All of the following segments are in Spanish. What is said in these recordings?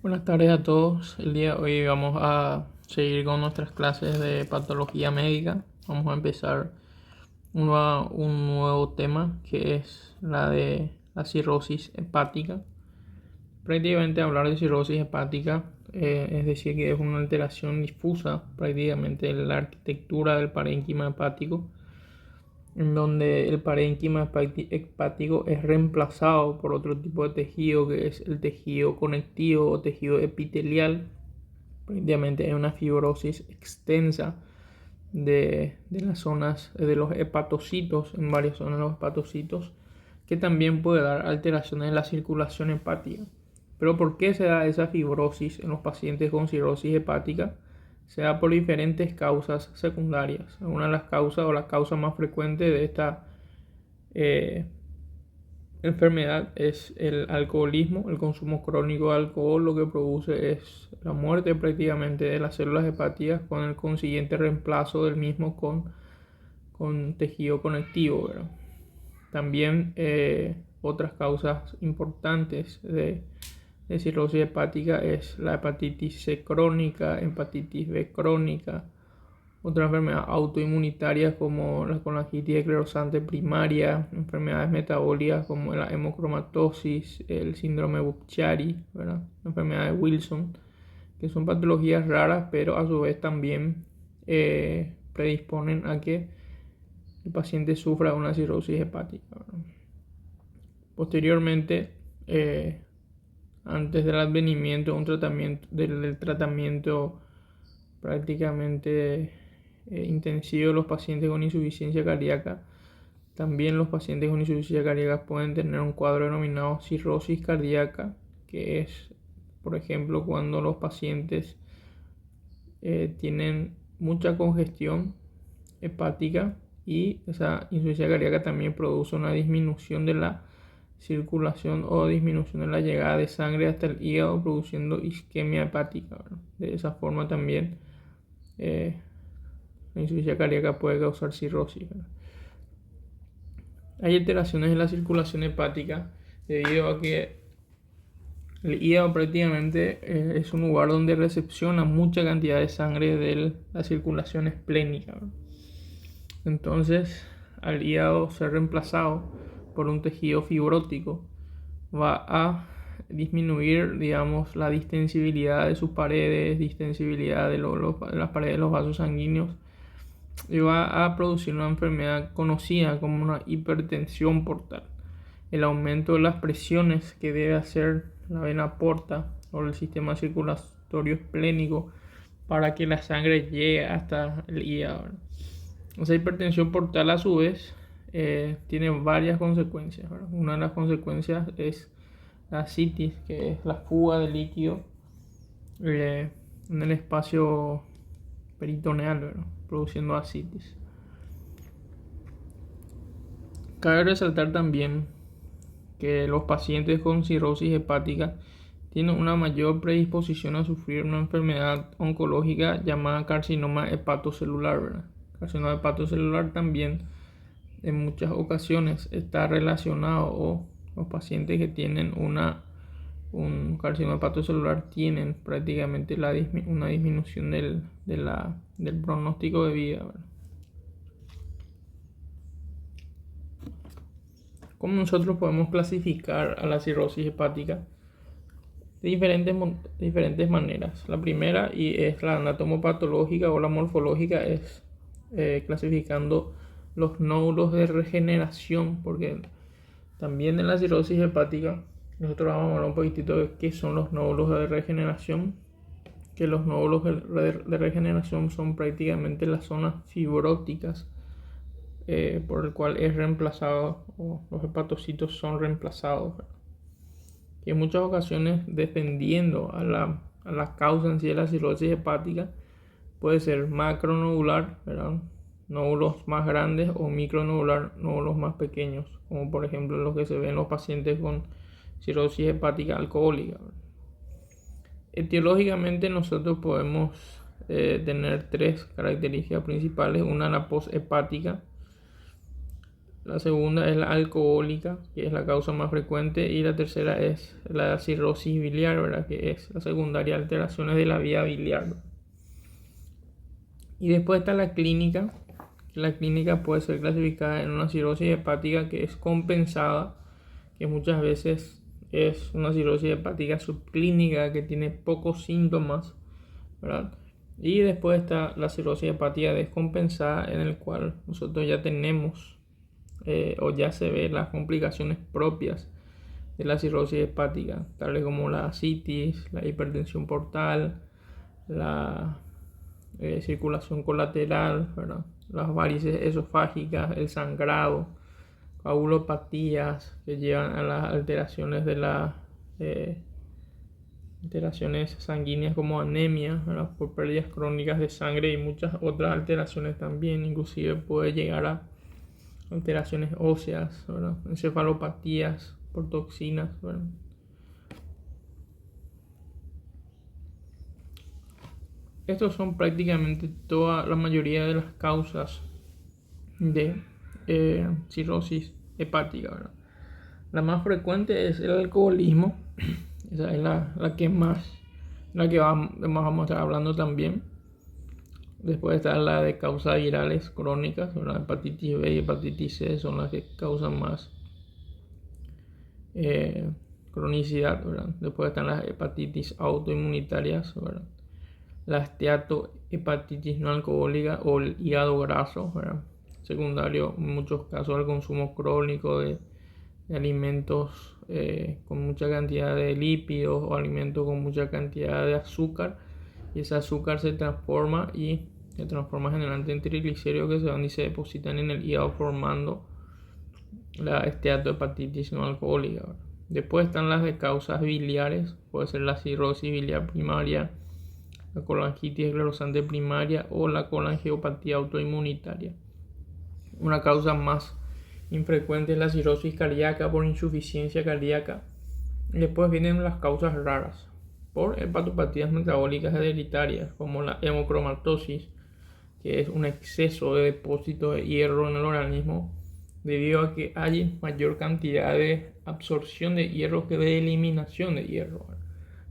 Buenas tardes a todos. El día de hoy vamos a seguir con nuestras clases de patología médica. Vamos a empezar un nuevo tema que es la de la cirrosis hepática. Prácticamente hablar de cirrosis hepática es decir que es una alteración difusa prácticamente en la arquitectura del parénquima hepático, en donde el parénquima hepático es reemplazado por otro tipo de tejido que es el tejido conectivo o tejido epitelial. Prácticamente es una fibrosis extensa de las zonas de los hepatocitos, en varias zonas de los hepatocitos, que también puede dar alteraciones en la circulación hepática. Pero ¿por qué se da esa fibrosis en los pacientes con cirrosis hepática? Se da por diferentes causas secundarias. Una de las causas o la causa más frecuente de esta enfermedad es el alcoholismo, el consumo crónico de alcohol. Lo que produce es la muerte prácticamente de las células hepáticas con el consiguiente reemplazo del mismo con tejido conectivo, ¿verdad? También otras causas importantes de cirrosis hepática es la hepatitis C crónica, hepatitis B crónica, otras enfermedades autoinmunitarias como la colangitis esclerosante primaria, enfermedades metabólicas como la hemocromatosis, el síndrome Buchiari, ¿verdad? La enfermedad de Wilson, que son patologías raras, pero a su vez también predisponen a que el paciente sufra una cirrosis hepática, ¿verdad? Posteriormente, antes del advenimiento de un tratamiento, del tratamiento prácticamente intensivo de los pacientes con insuficiencia cardíaca, también los pacientes con insuficiencia cardíaca pueden tener un cuadro denominado cirrosis cardíaca, que es, por ejemplo, cuando los pacientes tienen mucha congestión hepática y esa insuficiencia cardíaca también produce una disminución de la circulación o disminución de la llegada de sangre hasta el hígado, produciendo isquemia hepática, ¿verdad? De esa forma también la insuficiencia cardíaca puede causar cirrosis, ¿verdad? Hay alteraciones en la circulación hepática debido a que el hígado prácticamente es un lugar donde recepciona mucha cantidad de sangre de la circulación esplénica, ¿verdad? Entonces, al hígado ser reemplazado por un tejido fibrótico, va a disminuir, digamos, la distensibilidad de sus paredes, distensibilidad de las paredes de los vasos sanguíneos, y va a producir una enfermedad conocida como una hipertensión portal. El aumento de las presiones que debe hacer la vena porta o el sistema circulatorio esplénico para que la sangre llegue hasta el hígado. Esa hipertensión portal a su vez tiene varias consecuencias, ¿verdad? Una de las consecuencias es la ascitis, que es la fuga de líquido en el espacio peritoneal, ¿verdad? Produciendo ascitis. Cabe resaltar también que los pacientes con cirrosis hepática tienen una mayor predisposición a sufrir una enfermedad oncológica llamada carcinoma hepatocelular, ¿verdad? Carcinoma hepatocelular también en muchas ocasiones está relacionado, o los pacientes que tienen un carcinoma hepatocelular tienen prácticamente una disminución del pronóstico de vida, ¿verdad? ¿Cómo nosotros podemos clasificar a la cirrosis hepática? De diferentes maneras. La primera, y es la anatomopatológica o la morfológica, es clasificando los nódulos de regeneración, porque también en la cirrosis hepática nosotros vamos a hablar un poquitito de qué son los nódulos de regeneración. Que los nódulos de regeneración son prácticamente las zonas fibróticas por el cual es reemplazado, o los hepatocitos son reemplazados, ¿verdad? Y en muchas ocasiones, dependiendo a la causa en sí de la cirrosis hepática, puede ser macronodular, ¿verdad? Nódulos más grandes, o micronodular, nódulos más pequeños, como por ejemplo los que se ven en los pacientes con cirrosis hepática alcohólica, ¿verdad? Etiológicamente nosotros podemos tener tres características principales. Una, la poshepática, La segunda es la alcohólica, que es la causa más frecuente, y la tercera es la cirrosis biliar, ¿verdad? Que es la secundaria, alteraciones de la vía biliar. Y después está la clínica. La clínica puede ser clasificada en una cirrosis hepática que es compensada, que muchas veces es una cirrosis hepática subclínica que tiene pocos síntomas, ¿verdad? Y después está la cirrosis hepática descompensada, en el cual nosotros ya tenemos o ya se ven las complicaciones propias de la cirrosis hepática, tales como la ascitis, la hipertensión portal, la circulación colateral, ¿verdad? Las varices esofágicas, el sangrado, coagulopatías que llevan a las alteraciones de las alteraciones sanguíneas como anemia, ¿verdad? Por pérdidas crónicas de sangre y muchas otras alteraciones también, inclusive puede llegar a alteraciones óseas, ¿verdad? Encefalopatías por toxinas, ¿verdad? Estos son prácticamente toda la mayoría de las causas de cirrosis hepática, ¿verdad? La más frecuente es el alcoholismo. Esa es la que más vamos a estar hablando también. Después está la de causas virales crónicas, ¿verdad? Hepatitis B y hepatitis C son las que causan más cronicidad, ¿verdad? Después están las hepatitis autoinmunitarias, ¿verdad? La esteatohepatitis no alcohólica o el hígado graso, ¿verdad? Secundario en muchos casos al consumo crónico de alimentos con mucha cantidad de lípidos o alimentos con mucha cantidad de azúcar, y ese azúcar se transforma generalmente en triglicéridos que se van y se depositan en el hígado formando la esteatohepatitis no alcohólica, ¿verdad? Después están las de causas biliares, puede ser la cirrosis biliar primaria, la colangitis esclerosante primaria o la colangiopatía autoinmunitaria. Una causa más infrecuente es la cirrosis cardíaca por insuficiencia cardíaca. Después vienen las causas raras por hepatopatías metabólicas hereditarias como la hemocromatosis, que es un exceso de depósito de hierro en el organismo debido a que hay mayor cantidad de absorción de hierro que de eliminación de hierro.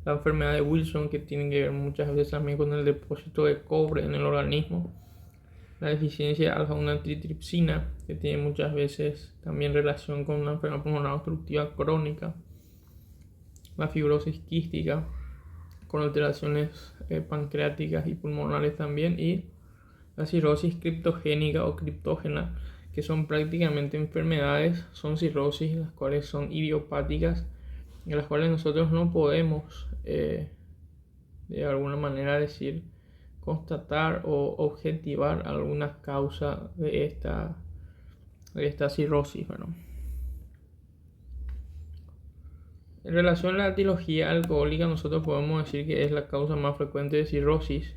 La enfermedad de Wilson, que tiene que ver muchas veces también con el depósito de cobre en el organismo. La deficiencia de alfa-1 que tiene muchas veces también relación con una enfermedad pulmonar obstructiva crónica. La fibrosis quística con alteraciones pancreáticas y pulmonares también, y la cirrosis criptogénica o criptógena, que son prácticamente enfermedades, son cirrosis las cuales son idiopáticas, en las cuales nosotros no podemos de alguna manera decir, constatar o objetivar alguna causa de esta cirrosis. Bueno, en relación a la etiología alcohólica, nosotros podemos decir que es la causa más frecuente de cirrosis.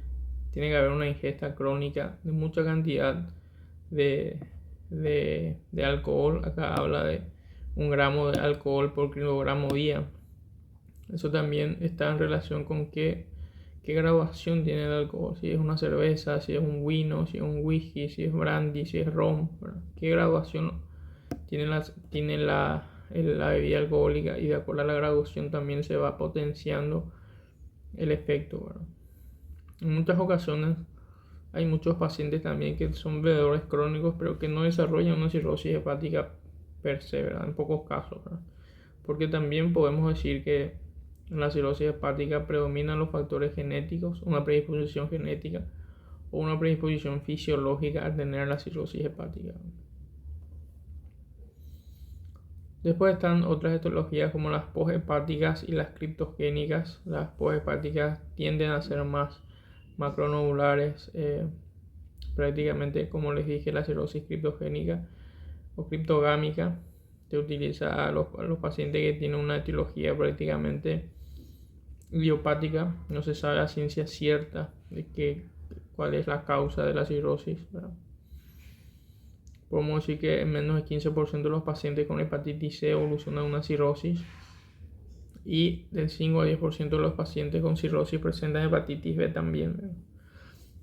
Tiene que haber una ingesta crónica de mucha cantidad de alcohol. Acá habla de 1 gramo de alcohol por kilogramo día. Eso también está en relación con qué graduación tiene el alcohol. Si es una cerveza, si es un vino, si es un whisky, si es brandy, si es ron, ¿verdad? ¿Qué graduación tiene la bebida alcohólica? Y de acuerdo a la graduación también se va potenciando el efecto, ¿verdad? En muchas ocasiones hay muchos pacientes también que son bebedores crónicos pero que no desarrollan una cirrosis hepática per se, ¿verdad? En pocos casos, ¿verdad? Porque también podemos decir que en la cirrosis hepática predominan los factores genéticos, una predisposición genética o una predisposición fisiológica a tener la cirrosis hepática. Después están otras etiologías como las poshepáticas y las criptogénicas. Las poshepáticas tienden a ser más macronodulares, prácticamente como les dije, la cirrosis criptogénica o criptogámica se utiliza a los pacientes que tienen una etiología prácticamente idiopática. No se sabe a ciencia cierta de cuál es la causa de la cirrosis, ¿verdad? Podemos decir que en menos del 15% de los pacientes con hepatitis C evoluciona a una cirrosis, y del 5 a 10% de los pacientes con cirrosis presentan hepatitis B también, ¿verdad?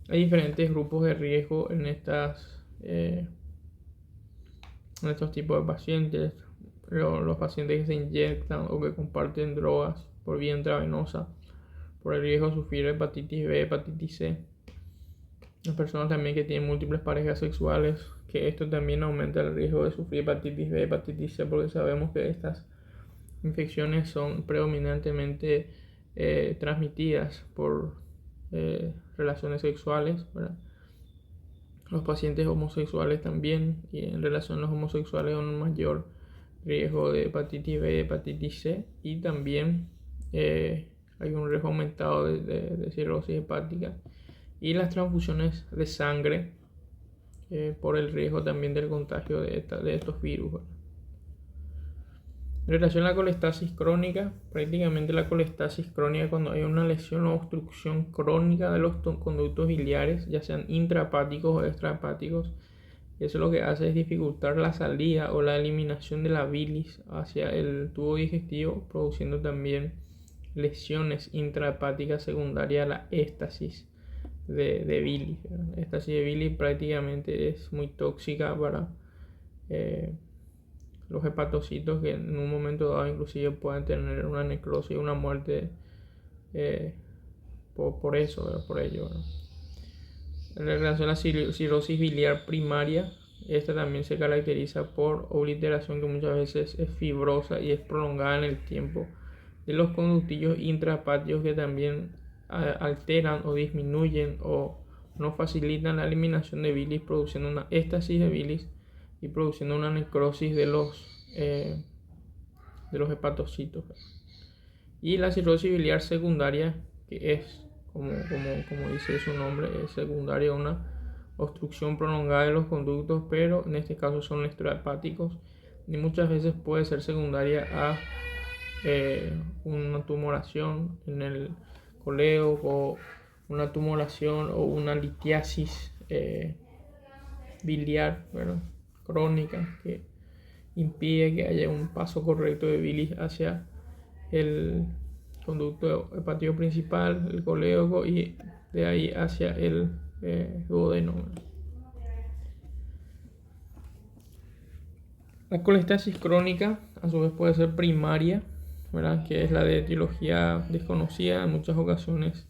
Hay diferentes grupos de riesgo en en estos tipos de pacientes, pero los pacientes que se inyectan o que comparten drogas por vía intravenosa, por el riesgo de sufrir hepatitis B, hepatitis C. Las personas también que tienen múltiples parejas sexuales, que esto también aumenta el riesgo de sufrir hepatitis B, hepatitis C, porque sabemos que estas infecciones son predominantemente transmitidas por relaciones sexuales, ¿verdad? Los pacientes homosexuales también, y en relación a los homosexuales con un mayor riesgo de hepatitis B, hepatitis C, y también hay un riesgo aumentado de cirrosis hepática, y las transfusiones de sangre por el riesgo también del contagio de estos virus, ¿verdad? En relación a la colestasis crónica, prácticamente la colestasis crónica cuando hay una lesión o obstrucción crónica de los conductos biliares, ya sean intrahepáticos o extrahepáticos, y eso lo que hace es dificultar la salida o la eliminación de la bilis hacia el tubo digestivo, produciendo también lesiones intrahepáticas secundarias a la éstasis de bilis. La éstasis de bilis prácticamente es muy tóxica para los hepatocitos, que en un momento dado inclusive pueden tener una necrosis y una muerte por eso, ¿verdad? Por ello, ¿verdad? En relación a la cirrosis biliar primaria, esta también se caracteriza por obliteración, que muchas veces es fibrosa y es prolongada en el tiempo, de los conductillos intrahepáticos, que también alteran o disminuyen o no facilitan la eliminación de bilis, produciendo una éstasis de bilis y produciendo una necrosis de los hepatocitos. Y la cirrosis biliar secundaria, que es, como dice su nombre, es secundaria a una obstrucción prolongada de los conductos, pero en este caso son extrahepáticos, y muchas veces puede ser secundaria a una tumoración en el coleo, o una tumoración o una litiasis biliar, ¿verdad? Crónica, que impide que haya un paso correcto de bilis hacia el conducto hepático principal, el colédoco, y de ahí hacia el duodeno. La colestasis crónica a su vez puede ser primaria, ¿verdad? Que es la de etiología desconocida. En muchas ocasiones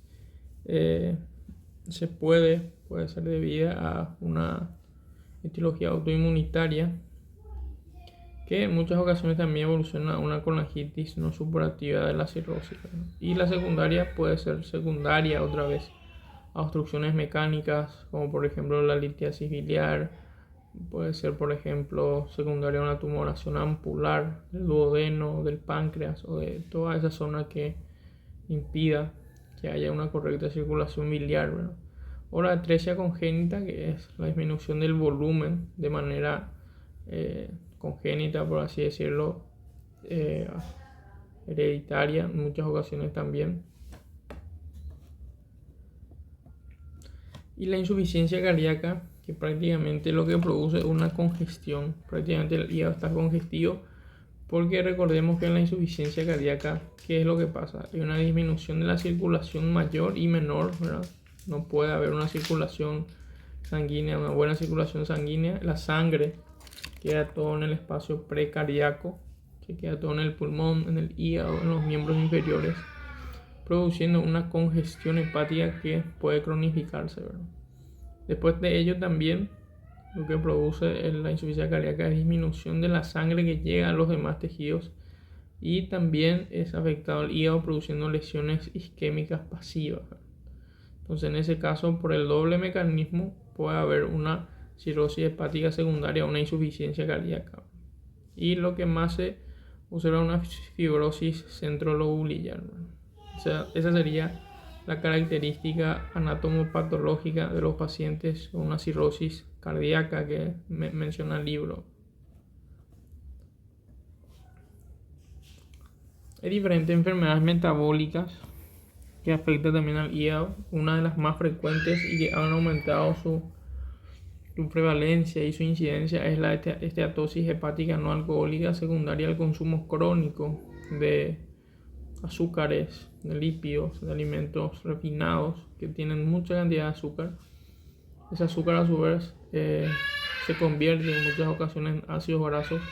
puede ser debida a una etiología autoinmunitaria, que en muchas ocasiones también evoluciona a una colangitis no supurativa de la cirrosis, ¿verdad? Y la secundaria puede ser secundaria otra vez a obstrucciones mecánicas, como por ejemplo la litiasis biliar. Puede ser, por ejemplo, secundaria a una tumoración ampular del duodeno, del páncreas o de toda esa zona que impida que haya una correcta circulación biliar, ¿verdad? O la atresia congénita, que es la disminución del volumen de manera congénita, por así decirlo, hereditaria en muchas ocasiones también. Y la insuficiencia cardíaca, que prácticamente lo que produce es una congestión, prácticamente el hígado está congestivo, porque recordemos que en la insuficiencia cardíaca, ¿qué es lo que pasa? Hay una disminución de la circulación mayor y menor, ¿verdad? No puede haber una circulación sanguínea, una buena circulación sanguínea. La sangre queda todo en el espacio precardíaco, que queda todo en el pulmón, en el hígado, en los miembros inferiores, produciendo una congestión hepática que puede cronificarse, ¿verdad? Después de ello también lo que produce la insuficiencia cardíaca es disminución de la sangre que llega a los demás tejidos, y también es afectado el hígado, produciendo lesiones isquémicas pasivas. Entonces, en ese caso, por el doble mecanismo puede haber una cirrosis hepática secundaria, una insuficiencia cardíaca, y lo que más se observa una fibrosis centrolobulillar. O sea, esa sería la característica anatomopatológica de los pacientes con una cirrosis cardíaca que menciona el libro. Hay diferentes enfermedades metabólicas que afectan también al hígado. Una de las más frecuentes y que han aumentado su prevalencia y su incidencia es la esteatosis hepática no alcohólica secundaria al consumo crónico de azúcares, de lípidos, de alimentos refinados que tienen mucha cantidad de azúcar. Ese azúcar a su vez se convierten en muchas ocasiones en ácidos grasos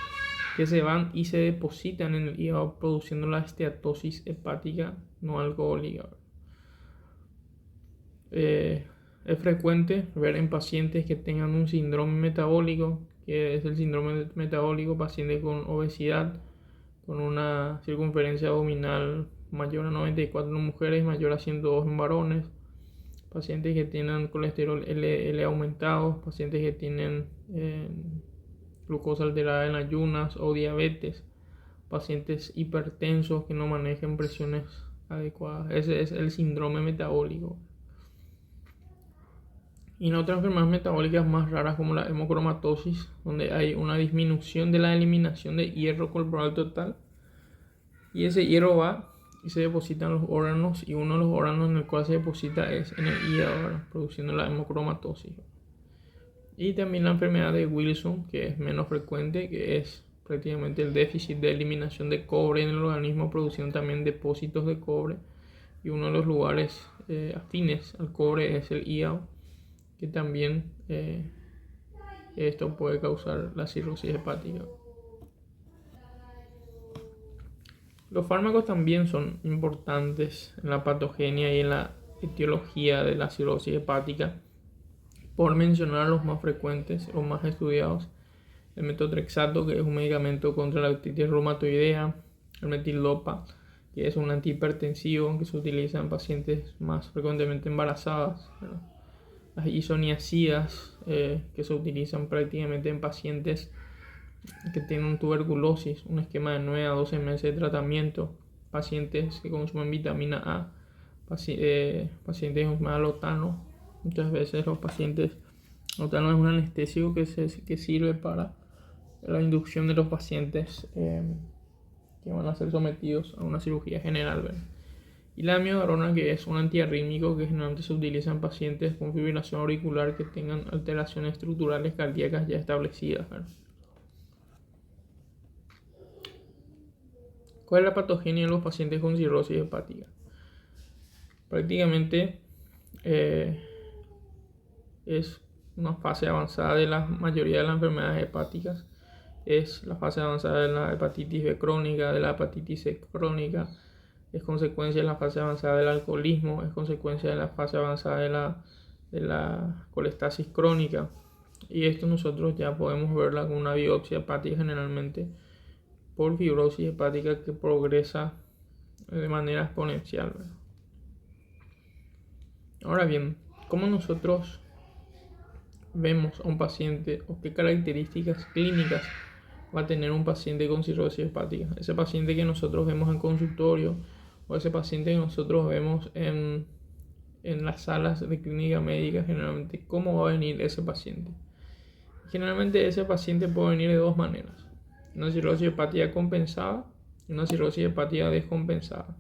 que se van y se depositan en el hígado produciendo la esteatosis hepática no alcohólica. Es frecuente ver en pacientes que tengan un síndrome metabólico, que es el síndrome metabólico, pacientes con obesidad, con una circunferencia abdominal mayor a 94 en mujeres, mayor a 102 en varones, pacientes que tienen colesterol LDL aumentado, pacientes que tienen glucosa alterada en ayunas o diabetes, pacientes hipertensos que no manejen presiones adecuadas. Ese es el síndrome metabólico. Y en otras enfermedades metabólicas más raras como la hemocromatosis, donde hay una disminución de la eliminación de hierro corporal total, y ese hierro va y se deposita en los órganos, y uno de los órganos en el cual se deposita es en el hígado, produciendo la hemocromatosis. Y también la enfermedad de Wilson, que es menos frecuente, que es prácticamente el déficit de eliminación de cobre en el organismo, produciendo también depósitos de cobre, y uno de los lugares afines al cobre es el hígado, que también esto puede causar la cirrosis hepática. Los fármacos también son importantes en la patogenia y en la etiología de la cirrosis hepática. Por mencionar los más frecuentes o más estudiados, el metotrexato, que es un medicamento contra la artritis reumatoidea, el metildopa, que es un antihipertensivo que se utiliza en pacientes más frecuentemente embarazadas, ¿verdad? Las isoniazidas, que se utilizan prácticamente en pacientes que tienen tuberculosis, un esquema de 9 a 12 meses de tratamiento, pacientes que consumen vitamina A, pacientes con lotano. Muchas veces los pacientes, lotano es un anestésico que sirve para la inducción de los pacientes que van a ser sometidos a una cirugía general, ¿verdad? Y la amiodarona, que es un antiarrítmico que generalmente se utiliza en pacientes con fibrilación auricular que tengan alteraciones estructurales cardíacas ya establecidas, ¿verdad? ¿Cuál es la patogenia en los pacientes con cirrosis hepática? Prácticamente es una fase avanzada de la mayoría de las enfermedades hepáticas. Es la fase avanzada de la hepatitis B crónica, de la hepatitis C crónica. Es consecuencia de la fase avanzada del alcoholismo, es consecuencia de la fase avanzada de la colestasis crónica. Y esto nosotros ya podemos verla con una biopsia hepática generalmente por fibrosis hepática que progresa de manera exponencial, ¿verdad? Ahora bien, ¿cómo nosotros vemos a un paciente o qué características clínicas va a tener un paciente con cirrosis hepática? Ese paciente que nosotros vemos en consultorio o ese paciente que nosotros vemos en las salas de clínica médica, generalmente, ¿cómo va a venir ese paciente? Generalmente ese paciente puede venir de dos maneras: una cirrosis hepática compensada y una cirrosis hepática descompensada.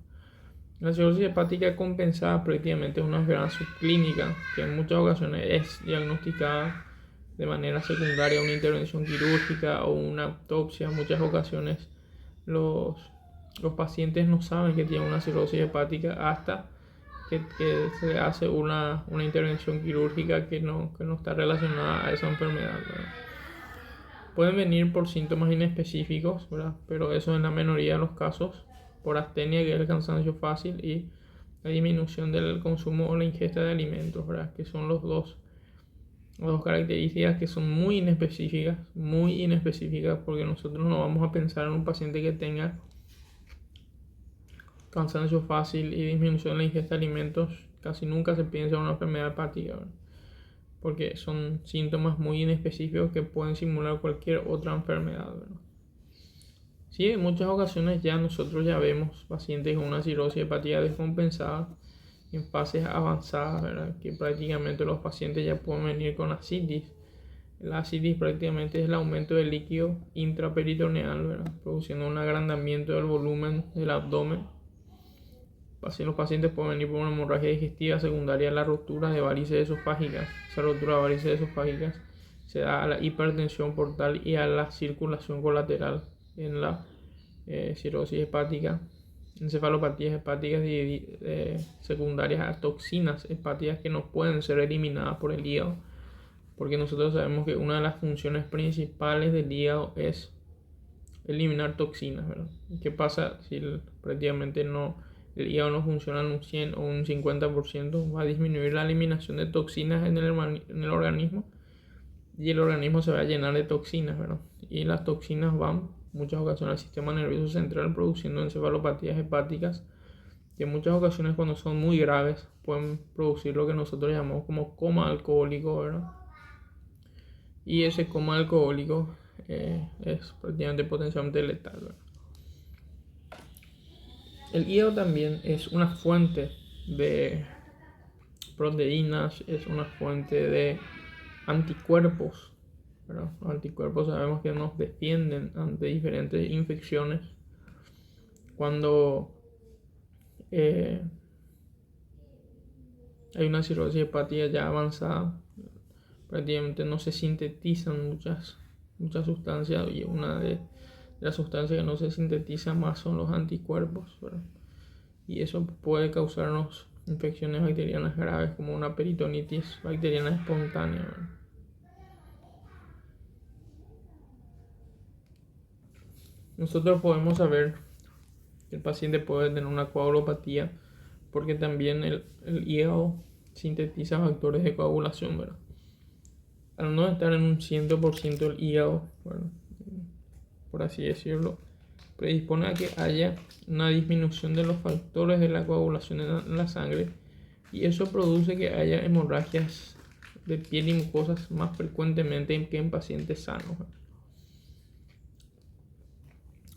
La cirrosis hepática compensada prácticamente es una enfermedad subclínica que en muchas ocasiones es diagnosticada de manera secundaria a una intervención quirúrgica o una autopsia. En muchas ocasiones los pacientes no saben que tienen una cirrosis hepática hasta que se hace una intervención quirúrgica que no está relacionada a esa enfermedad, ¿verdad? Pueden venir por síntomas inespecíficos, ¿verdad? Pero eso en la minoría de los casos por astenia, que es el cansancio fácil, y la disminución del consumo o la ingesta de alimentos, ¿verdad? Que son las dos características que son muy inespecíficas, porque nosotros no vamos a pensar en un paciente que tenga cansancio fácil y disminución de la ingesta de alimentos. Casi nunca se piensa en una enfermedad hepática, ¿verdad? Porque son síntomas muy inespecíficos que pueden simular cualquier otra enfermedad, ¿verdad? Sí, en muchas ocasiones nosotros ya vemos pacientes con una cirrosis hepática descompensada en fases avanzadas, ¿verdad? Que prácticamente los pacientes ya pueden venir con ascitis. La ascitis prácticamente es el aumento del líquido intraperitoneal, ¿verdad? Produciendo un agrandamiento del volumen del abdomen. Así los pacientes pueden venir por una hemorragia digestiva secundaria a la rotura de varices esofágicas. Esa rotura de varices esofágicas se da a la hipertensión portal y a la circulación colateral en la cirrosis hepática, encefalopatías hepáticas secundarias a toxinas hepáticas que no pueden ser eliminadas por el hígado. porque nosotros sabemos que una de las funciones principales del hígado es eliminar toxinas, ¿verdad? ¿Qué pasa si prácticamente el hígado no funciona en un 100 o un 50%? Va a disminuir la eliminación de toxinas en el organismo, y el organismo se va a llenar de toxinas, ¿verdad? Y las toxinas van en muchas ocasiones al sistema nervioso central, produciendo encefalopatías hepáticas, que en muchas ocasiones, cuando son muy graves, pueden producir lo que nosotros llamamos como coma alcohólico, ¿verdad? Y ese coma alcohólico es prácticamente potencialmente letal, ¿verdad? El hígado también es una fuente de proteínas, es una fuente de anticuerpos, ¿verdad? Los anticuerpos sabemos que nos defienden ante diferentes infecciones. Cuando eh, hay una cirrosis hepática ya avanzada, prácticamente no se sintetizan muchas sustancias, y una de las sustancias que no se sintetiza más son los anticuerpos, ¿verdad? Y eso puede causarnos infecciones bacterianas graves, como una peritonitis bacteriana espontánea, ¿verdad? Nosotros podemos saber que el paciente puede tener una coagulopatía porque también el hígado sintetiza factores de coagulación, ¿verdad? Al no estar en un 100% el hígado, ¿verdad?, por así decirlo, predispone a que haya una disminución de los factores de la coagulación en la sangre, y eso produce que haya hemorragias de piel y mucosas más frecuentemente que en pacientes sanos.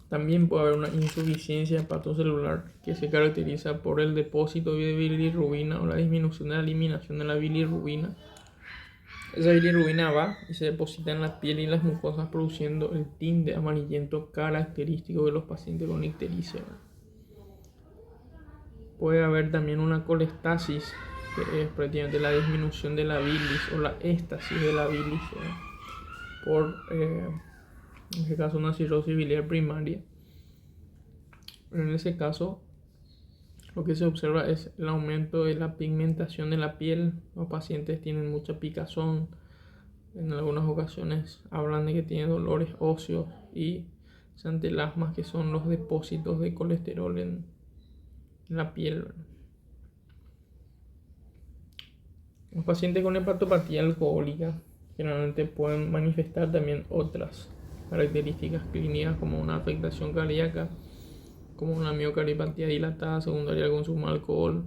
También puede haber una insuficiencia hepatocelular que se caracteriza por el depósito de bilirrubina o la disminución de la eliminación de la bilirrubina. Esa bilirrubina va y se deposita en la piel y las mucosas, produciendo el tinte amarillento característico de los pacientes con ictericia. Puede haber también una colestasis, que es prácticamente la disminución de la bilis o la éstasis de la bilis, por en este caso una cirrosis biliar primaria. En ese caso, lo que se observa es el aumento de la pigmentación de la piel. Los pacientes tienen mucha picazón. En algunas ocasiones hablan de que tienen dolores óseos y santelasmas, que son los depósitos de colesterol en la piel. Los pacientes con hepatopatía alcohólica generalmente pueden manifestar también otras características clínicas, como una afectación cardíaca, como una miocardiopatía dilatada secundaria al consumo de alcohol,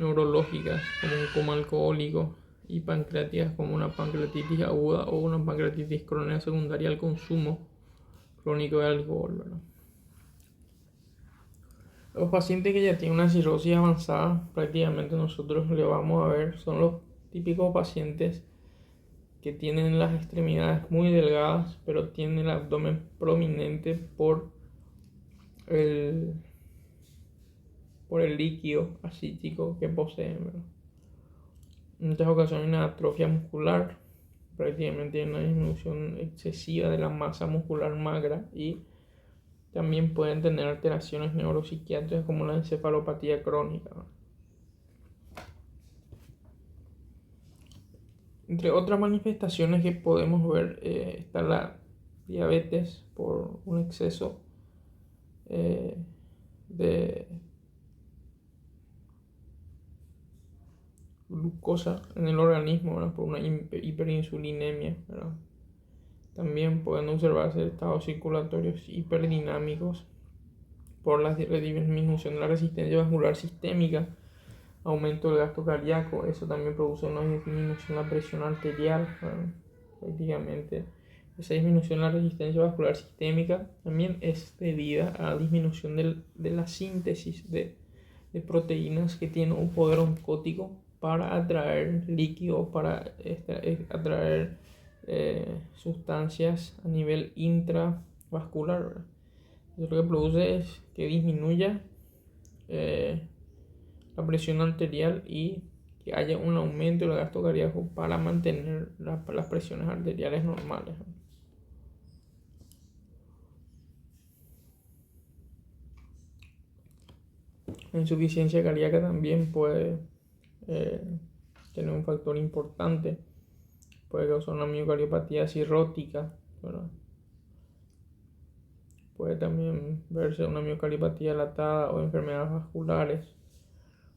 neurológicas como un coma alcohólico, y pancreáticas como una pancreatitis aguda o una pancreatitis crónica secundaria al consumo crónico de alcohol, ¿verdad? Los pacientes que ya tienen una cirrosis avanzada, prácticamente nosotros le vamos a ver, son los típicos pacientes que tienen las extremidades muy delgadas, pero tienen el abdomen prominente por el líquido ascítico que poseen, ¿verdad? En muchas ocasiones hay una atrofia muscular, prácticamente hay una disminución excesiva de la masa muscular magra, y también pueden tener alteraciones neuropsiquiátricas como la encefalopatía crónica. Entre otras manifestaciones que podemos ver está la diabetes por un exceso de glucosa en el organismo, ¿verdad?, por una hiperinsulinemia, ¿verdad? También pueden observarse estados circulatorios hiperdinámicos por la disminución de la resistencia vascular sistémica, aumento del gasto cardíaco. Eso también produce una disminución de la presión arterial, ¿verdad? Prácticamente esa disminución de la resistencia vascular sistémica también es debida a la disminución de la síntesis de proteínas que tienen un poder oncótico para atraer líquido, para atraer sustancias a nivel intravascular, ¿verdad? Eso lo que produce es que disminuya la presión arterial y que haya un aumento del gasto cardíaco para mantener las presiones arteriales normales. La insuficiencia cardíaca también puede tener un factor importante, puede causar una miocardiopatía cirrótica, ¿verdad? Puede también verse una miocardiopatía dilatada o enfermedades vasculares.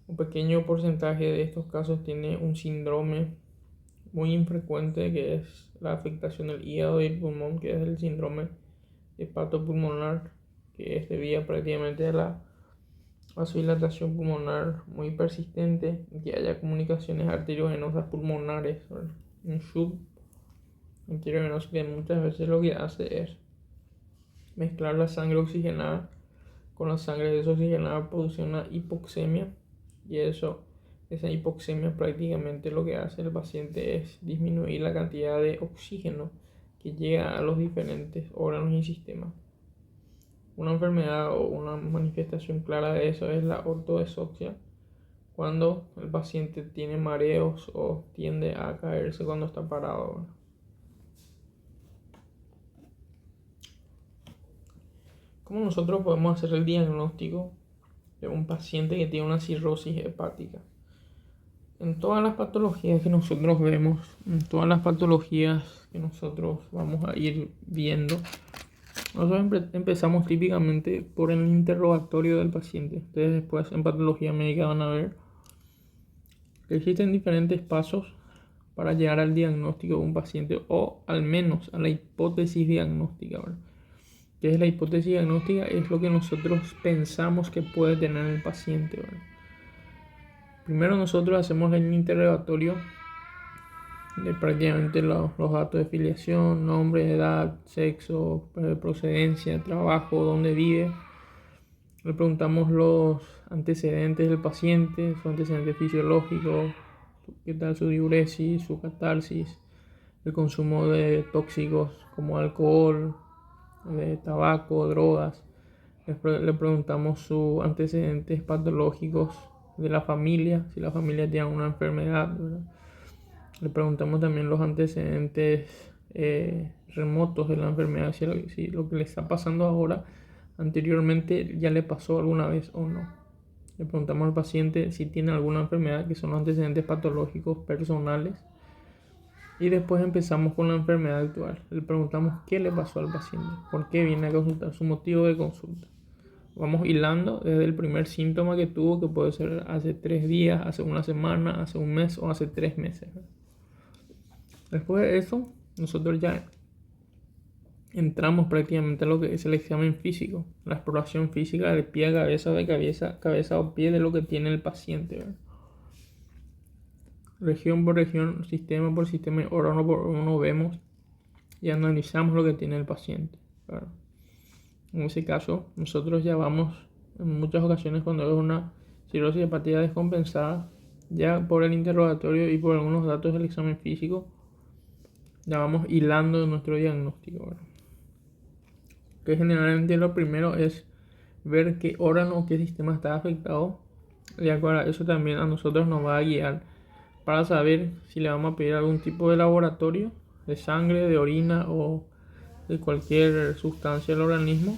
Un pequeño porcentaje de estos casos tiene un síndrome muy infrecuente que es la afectación del hígado y el pulmón, que es el síndrome hepatopulmonar, que es debido prácticamente a la vasodilatación pulmonar muy persistente y que haya comunicaciones arteriovenosas pulmonares, ¿verdad? Un shock arteriovenoso que muchas veces lo que hace es mezclar la sangre oxigenada con la sangre desoxigenada, produce una hipoxemia, y esa hipoxemia prácticamente lo que hace el paciente es disminuir la cantidad de oxígeno que llega a los diferentes órganos y sistemas. Una enfermedad o una manifestación clara de eso es la ortodesoxia, cuando el paciente tiene mareos o tiende a caerse cuando está parado. ¿Cómo nosotros podemos hacer el diagnóstico de un paciente que tiene una cirrosis hepática? En todas las patologías que nosotros vemos, en todas las patologías que nosotros vamos a ir viendo, nosotros empezamos típicamente por el interrogatorio del paciente. Ustedes después en patología médica van a ver que existen diferentes pasos para llegar al diagnóstico de un paciente, o al menos a la hipótesis diagnóstica, ¿verdad? ¿Qué es la hipótesis diagnóstica? Es lo que nosotros pensamos que puede tener el paciente, ¿verdad? Primero nosotros hacemos el interrogatorio de prácticamente los datos de filiación, nombre, edad, sexo, procedencia, trabajo, dónde vive. Le preguntamos los antecedentes del paciente, su antecedente fisiológico, qué tal su diuresis, su catarsis, el consumo de tóxicos como alcohol, de tabaco, drogas. Le preguntamos sus antecedentes patológicos de la familia, si la familia tiene una enfermedad, ¿verdad? Le preguntamos también los antecedentes remotos de la enfermedad, si lo que le está pasando ahora anteriormente ya le pasó alguna vez o no. Le preguntamos al paciente si tiene alguna enfermedad, que son los antecedentes patológicos personales. Y después empezamos con la enfermedad actual. Le preguntamos qué le pasó al paciente, por qué viene a consultar, su motivo de consulta. Vamos hilando desde el primer síntoma que tuvo, que puede ser hace 3 días, hace una semana, hace un mes o hace 3 meses. Después de eso, nosotros ya entramos prácticamente a lo que es el examen físico, la exploración física de pie a cabeza, de cabeza o pie de lo que tiene el paciente, ¿verdad? Región por región, sistema por sistema, órgano por órgano vemos y analizamos lo que tiene el paciente, ¿verdad? En ese caso, nosotros ya vamos, en muchas ocasiones cuando es una cirrosis hepática descompensada, ya por el interrogatorio y por algunos datos del examen físico, ya vamos hilando nuestro diagnóstico, ¿verdad? Que generalmente lo primero es ver qué órgano o qué sistema está afectado, y acuerdo, eso también a nosotros nos va a guiar para saber si le vamos a pedir algún tipo de laboratorio, de sangre, de orina o de cualquier sustancia del organismo,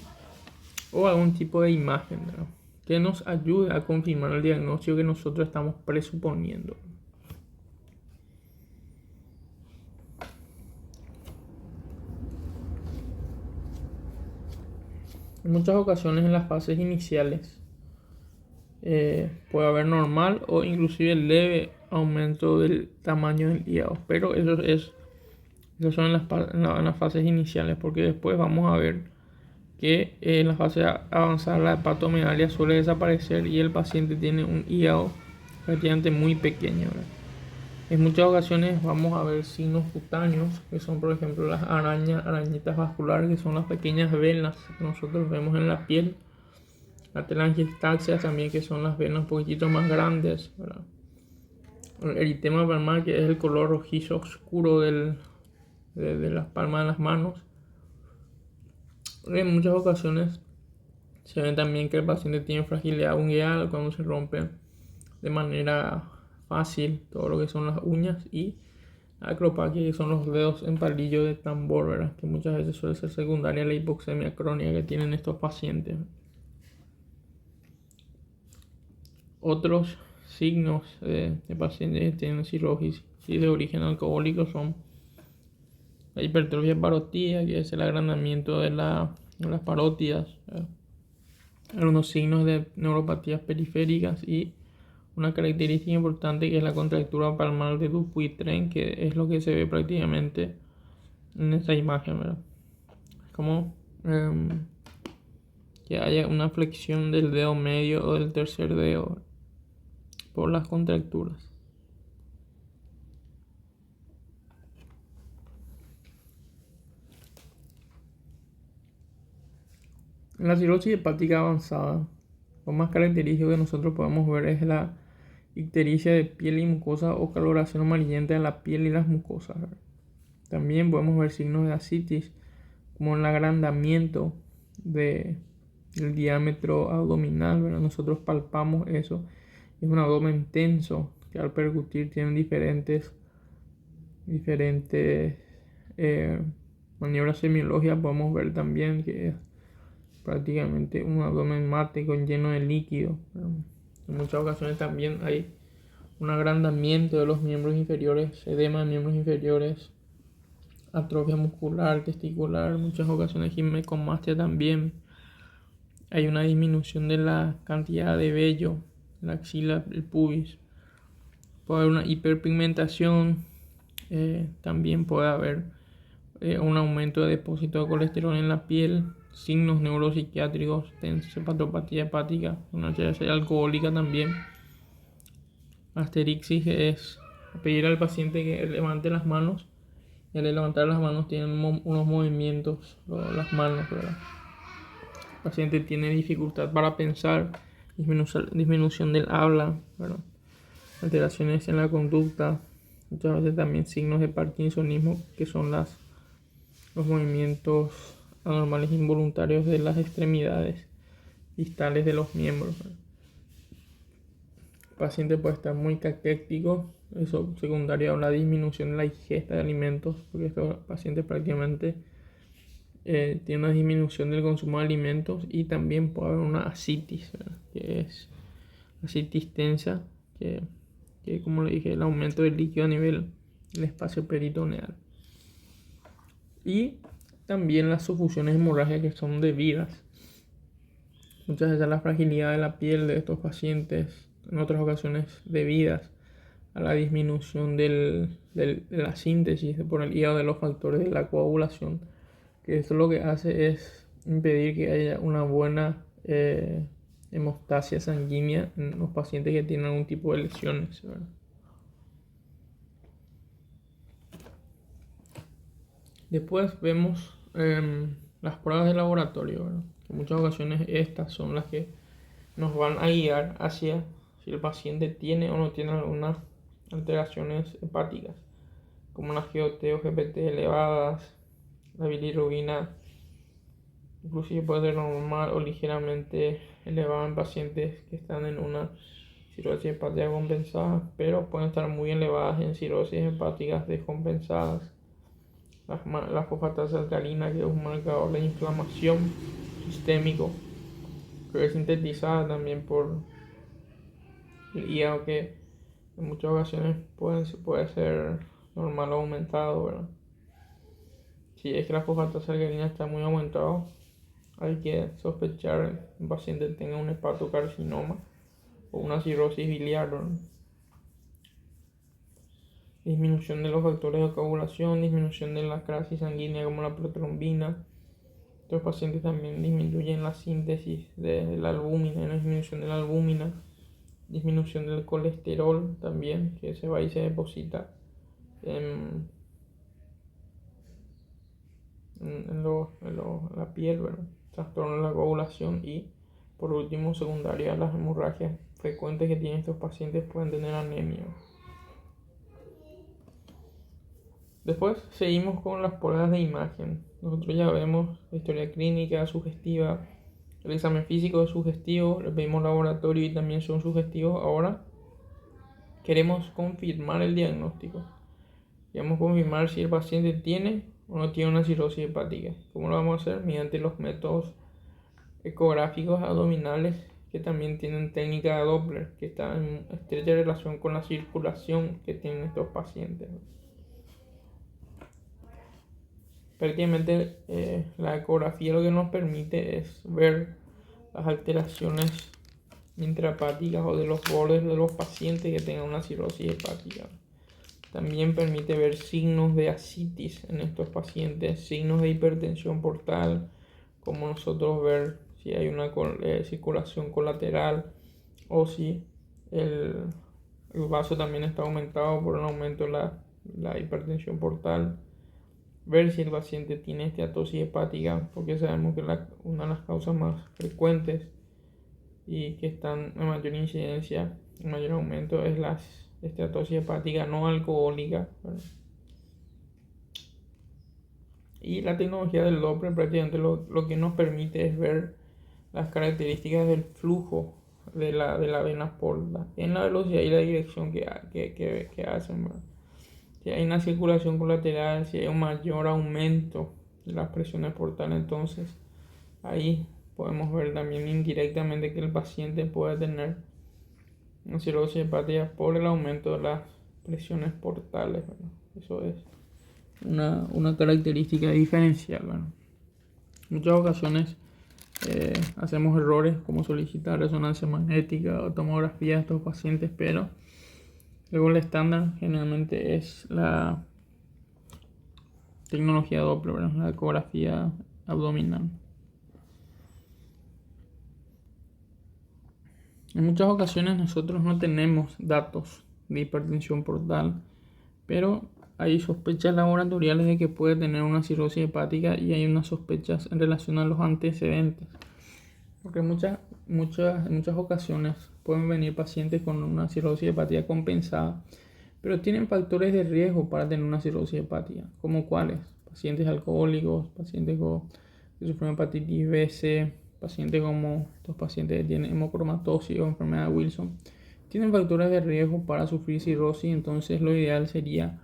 o algún tipo de imagen, ¿verdad?, que nos ayude a confirmar el diagnóstico que nosotros estamos presuponiendo. En muchas ocasiones en las fases iniciales puede haber normal o inclusive leve aumento del tamaño del hígado, pero eso son en las fases iniciales, porque después vamos a ver que en la fase avanzada la hepatomegalia suele desaparecer y el paciente tiene un hígado prácticamente muy pequeño, ¿verdad? En muchas ocasiones vamos a ver signos cutáneos, que son por ejemplo las arañitas vasculares, que son las pequeñas venas que nosotros vemos en la piel. La telangiectasia también, que son las venas un poquitito más grandes, ¿verdad? El eritema palmar, que es el color rojizo oscuro de las palmas de las manos. En muchas ocasiones se ve también que el paciente tiene fragilidad ungueal cuando se rompe de manera fácil todo lo que son las uñas, y acropaquia, que son los dedos en palillo de tambor, ¿verdad?, que muchas veces suele ser secundaria a la hipoxemia crónica que tienen estos pacientes. Otros signos de pacientes que tienen cirrosis de origen alcohólico son La hipertrofia parótida, que es el agrandamiento de las parótidas, algunos signos de neuropatías periféricas y una característica importante que es la contractura palmar de Dupuytren, que es lo que se ve prácticamente en esta imagen, ¿verdad? Como que haya una flexión del dedo medio o del tercer dedo por las contracturas. En la cirrosis hepática avanzada, lo más característico que nosotros podemos ver es la ictericia de piel y mucosa o coloración amarillenta en la piel y las mucosas. También podemos ver signos de ascitis, como el agrandamiento del diámetro abdominal, ¿verdad? Nosotros palpamos eso. Es un abdomen tenso que al percutir tiene diferentes maniobras semiológicas. Podemos ver también que es prácticamente un abdomen mate con lleno de líquido, ¿verdad? En muchas ocasiones también hay un agrandamiento de los miembros inferiores, edema de miembros inferiores, atrofia muscular, testicular, en muchas ocasiones ginecomastia también. Hay una disminución de la cantidad de vello en la axila, el pubis. Puede haber una hiperpigmentación, también puede haber un aumento de depósito de colesterol en la piel, signos neuropsiquiátricos, encefalopatía hepática, una HCG alcohólica también. Asterixis es pedir al paciente que levante las manos, y al levantar las manos tienen unos movimientos, las manos, ¿verdad? El paciente tiene dificultad para pensar, disminución del habla, ¿verdad? Alteraciones en la conducta, muchas veces también signos de parkinsonismo, que son los movimientos anormales involuntarios de las extremidades distales de los miembros, ¿verdad? El paciente puede estar muy caquético, eso secundario a una disminución de la ingesta de alimentos, porque estos pacientes prácticamente tienen una disminución del consumo de alimentos, y también puede haber una ascitis, ¿verdad? Que es ascitis tensa, que como le dije, el aumento del líquido a nivel del espacio peritoneal. Y también las sufusiones hemorrágicas que son debidas. Muchas veces la fragilidad de la piel de estos pacientes, en otras ocasiones debidas a la disminución de la síntesis por el hígado de los factores de la coagulación, que esto lo que hace es impedir que haya una buena hemostasia sanguínea en los pacientes que tienen algún tipo de lesiones, ¿verdad? Después vemos las pruebas de laboratorio, ¿verdad? En muchas ocasiones estas son las que nos van a guiar hacia si el paciente tiene o no tiene algunas alteraciones hepáticas, como las GOT o GPT elevadas, la bilirrubina inclusive puede ser normal o ligeramente elevada en pacientes que están en una cirrosis hepática compensada, pero pueden estar muy elevadas en cirrosis hepáticas descompensadas. La fosfatasa alcalina, que es un marcador de inflamación sistémico, que es sintetizada también por el hígado, que en muchas ocasiones puede ser normal o aumentado, ¿verdad? Si es que la fosfatasa alcalina está muy aumentado, hay que sospechar que un paciente tenga un hepatocarcinoma o una cirrosis biliar, ¿verdad? Disminución de los factores de coagulación, disminución de la crisis sanguínea como la protrombina. Estos pacientes también disminuyen la síntesis de la albúmina, una disminución de la albúmina, disminución del colesterol también, que se va y se deposita en la piel, ¿verdad? Trastorno de la coagulación, y por último, secundaria a las hemorragias frecuentes que tienen estos pacientes, pueden tener anemia. Después seguimos con las pruebas de imagen. Nosotros ya vemos la historia clínica sugestiva, el examen físico es sugestivo, le pedimos laboratorio y también son sugestivos. Ahora queremos confirmar el diagnóstico. Queremos confirmar si el paciente tiene o no tiene una cirrosis hepática. ¿Cómo lo vamos a hacer? Mediante los métodos ecográficos abdominales, que también tienen técnica de Doppler, que está en estrecha relación con la circulación que tienen estos pacientes. prácticamente la ecografía lo que nos permite es ver las alteraciones intrahepáticas o de los bordes de los pacientes que tengan una cirrosis hepática. También permite ver signos de ascitis en estos pacientes, signos de hipertensión portal, como nosotros ver si hay una circulación colateral o si el vaso también está aumentado por un aumento de la hipertensión portal. Ver si el paciente tiene esteatosis hepática, porque sabemos que una de las causas más frecuentes y que están en mayor incidencia, en mayor aumento, es la esteatosis hepática no alcohólica, ¿verdad? Y la tecnología del Doppler prácticamente lo que nos permite es ver las características del flujo de la vena porta en la velocidad y la dirección que hacen, ¿verdad? Si hay una circulación colateral, si hay un mayor aumento de las presiones portales, entonces ahí podemos ver también indirectamente que el paciente puede tener una cirrosis hepática por el aumento de las presiones portales, ¿verdad? Eso es una característica diferencial, ¿verdad? En muchas ocasiones hacemos errores como solicitar resonancia magnética o tomografía de estos pacientes, pero luego el estándar generalmente es la tecnología Doppler, ¿verdad? La ecografía abdominal. En muchas ocasiones nosotros no tenemos datos de hipertensión portal, pero hay sospechas laboratoriales de que puede tener una cirrosis hepática y hay unas sospechas en relación a los antecedentes. Porque en muchas ocasiones pueden venir pacientes con una cirrosis hepática compensada, pero tienen factores de riesgo para tener una cirrosis hepática, como cuáles: pacientes alcohólicos, pacientes que sufren hepatitis B, C, pacientes como estos pacientes que tienen hemocromatosis o enfermedad de Wilson. Tienen factores de riesgo para sufrir cirrosis, entonces lo ideal sería,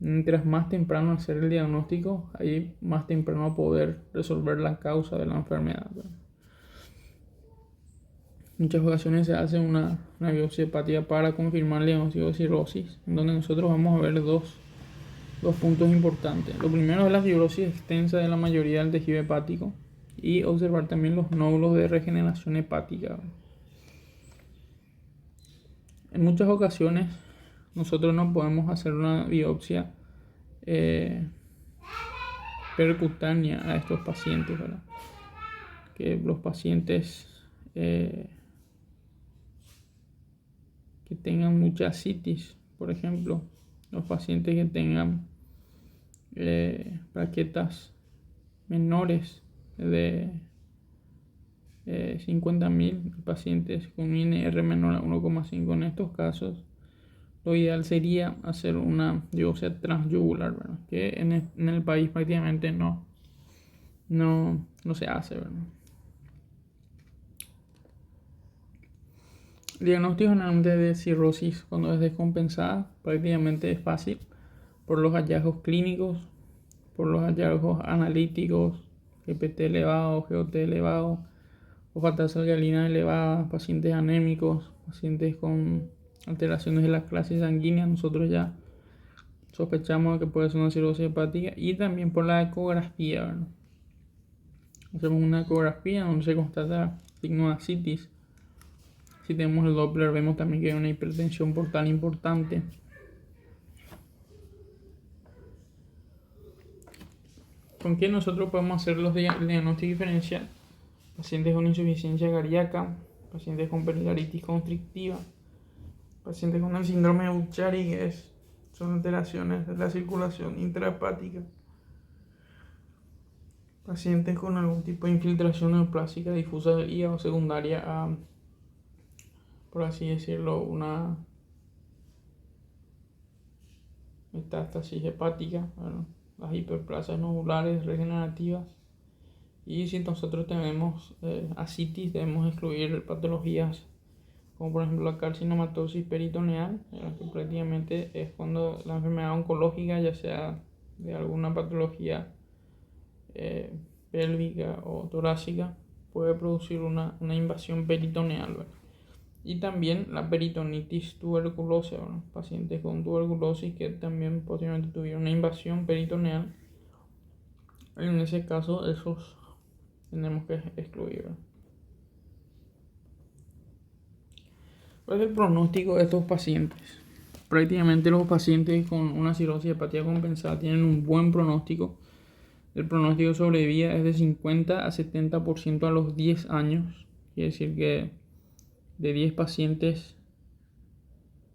mientras más temprano hacer el diagnóstico, ahí más temprano poder resolver la causa de la enfermedad. En muchas ocasiones se hace una biopsia hepática para confirmar el diagnóstico de cirrosis, en donde nosotros vamos a ver dos puntos importantes. Lo primero es la fibrosis extensa de la mayoría del tejido hepático y observar también los nódulos de regeneración hepática. En muchas ocasiones nosotros no podemos hacer una biopsia percutánea a estos pacientes, ¿verdad? Que los pacientes que tengan mucha ascitis, por ejemplo, los pacientes que tengan plaquetas menores de 50.000, pacientes con un INR menor a 1,5, en estos casos lo ideal sería hacer una biopsia transyugular, ¿verdad? Que en el país prácticamente no se hace, ¿verdad? El diagnóstico generalmente de cirrosis cuando es descompensada prácticamente es fácil por los hallazgos clínicos, por los hallazgos analíticos, GPT elevado, GOT elevado, fosfatasa alcalina elevada, pacientes anémicos, pacientes con alteraciones de las clases sanguíneas. Nosotros ya sospechamos que puede ser una cirrosis hepática, y también por la ecografía, ¿verdad? Hacemos una ecografía donde se constata signo de ascitis. Si tenemos el Doppler, vemos también que hay una hipertensión portal importante. ¿Con qué nosotros podemos hacer el diagnóstico diferencial? Pacientes con insuficiencia cardíaca, pacientes con pericardititis constrictiva, pacientes con el síndrome de Buchari, que son alteraciones de la circulación intrahepática, pacientes con algún tipo de infiltración neoplásica difusa del hígado secundaria a, por así decirlo, una metástasis hepática, ¿verdad? Las hiperplasias nodulares regenerativas. Y si nosotros tenemos ascitis, debemos excluir patologías como por ejemplo la carcinomatosis peritoneal, que prácticamente es cuando la enfermedad oncológica, ya sea de alguna patología pélvica o torácica, puede producir una invasión peritoneal, ¿verdad? Y también la peritonitis tuberculosa, ¿verdad? Pacientes con tuberculosis que también posiblemente tuvieron una invasión peritoneal En ese caso, esos tenemos que excluir. ¿Cuál es el pronóstico de estos pacientes? Prácticamente los pacientes con una cirrosis hepática compensada tienen un buen pronóstico. El pronóstico de sobrevida es de 50 a 70% a los 10 años. Quiere decir que de 10 pacientes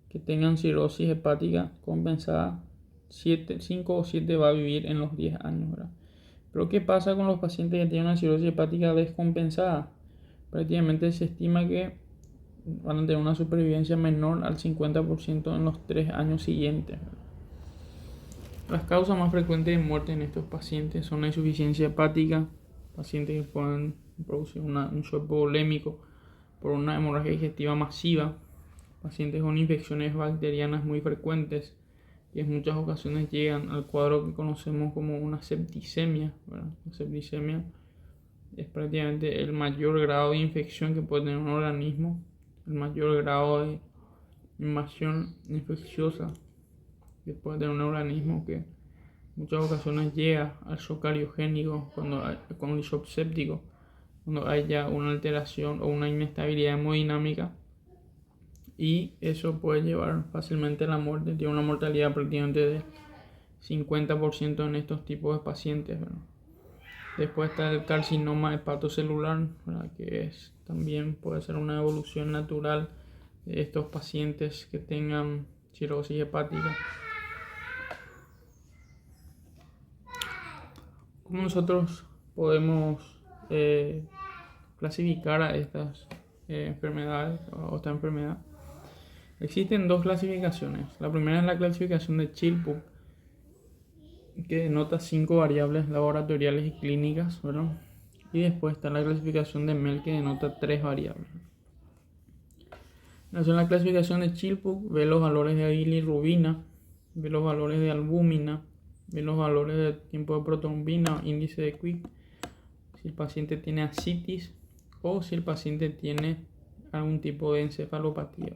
que tengan cirrosis hepática compensada, 5 o 7 va a vivir en los 10 años, ¿verdad? Pero ¿qué pasa con los pacientes que tienen una cirrosis hepática descompensada? Prácticamente se estima que van a tener una supervivencia menor al 50% en los 3 años siguientes. Las causas más frecuentes de muerte en estos pacientes son la insuficiencia hepática, pacientes que pueden producir un shock volémico por una hemorragia digestiva masiva, pacientes con infecciones bacterianas muy frecuentes y en muchas ocasiones llegan al cuadro que conocemos como una septicemia, ¿verdad? La septicemia es prácticamente el mayor grado de infección que puede tener un organismo, el mayor grado de invasión infecciosa que puede tener un organismo, que en muchas ocasiones llega al shock cariogénico con el shock séptico, cuando hay ya una alteración o una inestabilidad hemodinámica, y eso puede llevar fácilmente a la muerte. Tiene una mortalidad prácticamente de 50% en estos tipos de pacientes, ¿verdad? Después está el carcinoma hepatocelular, ¿verdad? Que también puede ser una evolución natural de estos pacientes que tengan cirrosis hepática. ¿Cómo nosotros podemos clasificar a estas enfermedades o esta enfermedad? Existen dos clasificaciones. La primera es la clasificación de Chilpuk, que denota 5 variables laboratoriales y clínicas, ¿verdad? Y después está la clasificación de Mel, que denota 3 variables. En la clasificación de Chilpuk ve los valores de bilirrubina, ve los valores de albúmina, ve los valores de tiempo de protrombina, índice de Quick, si el paciente tiene ascitis o si el paciente tiene algún tipo de encefalopatía.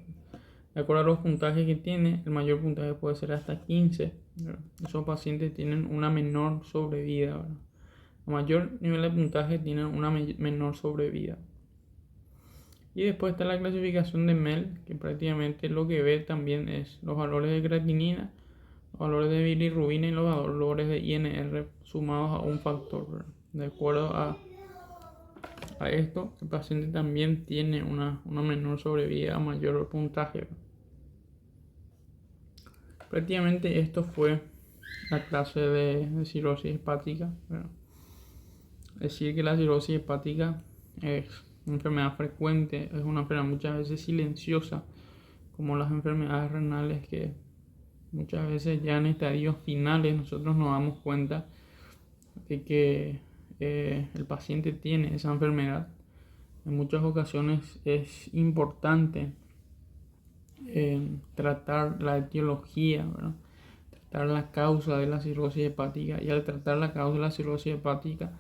De acuerdo a los puntajes que tiene, el mayor puntaje puede ser hasta 15. ¿Verdad? Esos pacientes tienen una menor sobrevida, ¿verdad? A mayor nivel de puntaje tienen una menor sobrevida. Y después está la clasificación de Mel, que prácticamente lo que ve también es los valores de creatinina, los valores de bilirrubina y los valores de INR sumados a un factor, ¿verdad? De acuerdo a esto, el paciente también tiene una menor sobrevida a mayor puntaje, ¿verdad? Prácticamente esto fue la clase de cirrosis hepática, ¿verdad? Es decir, que la cirrosis hepática es una enfermedad frecuente, es una enfermedad muchas veces silenciosa, como las enfermedades renales, que muchas veces ya en estadios finales nosotros nos damos cuenta de que el paciente tiene esa enfermedad. En muchas ocasiones es importante tratar la etiología, ¿verdad? Tratar la causa de la cirrosis hepática, y al tratar la causa de la cirrosis hepática,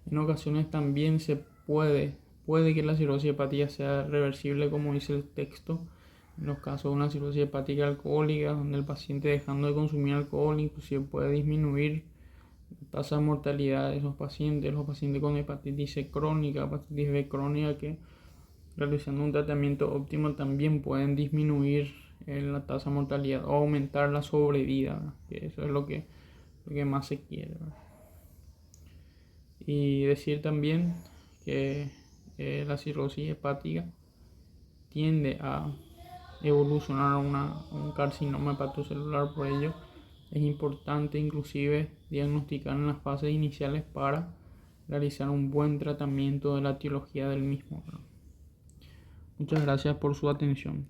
en ocasiones también se puede que la cirrosis hepática sea reversible, como dice el texto, en los casos de una cirrosis hepática alcohólica, donde el paciente, dejando de consumir alcohol, inclusive puede disminuir la tasa de mortalidad de esos pacientes. Los pacientes con hepatitis C crónica, hepatitis B crónica, que realizando un tratamiento óptimo también pueden disminuir la tasa de mortalidad o aumentar la sobrevida, ¿verdad? Que eso es lo que más se quiere, ¿verdad? Y decir también que la cirrosis hepática tiende a evolucionar a un carcinoma hepatocelular. Por ello es importante inclusive diagnosticar en las fases iniciales para realizar un buen tratamiento de la etiología del mismo, ¿verdad? Muchas gracias por su atención.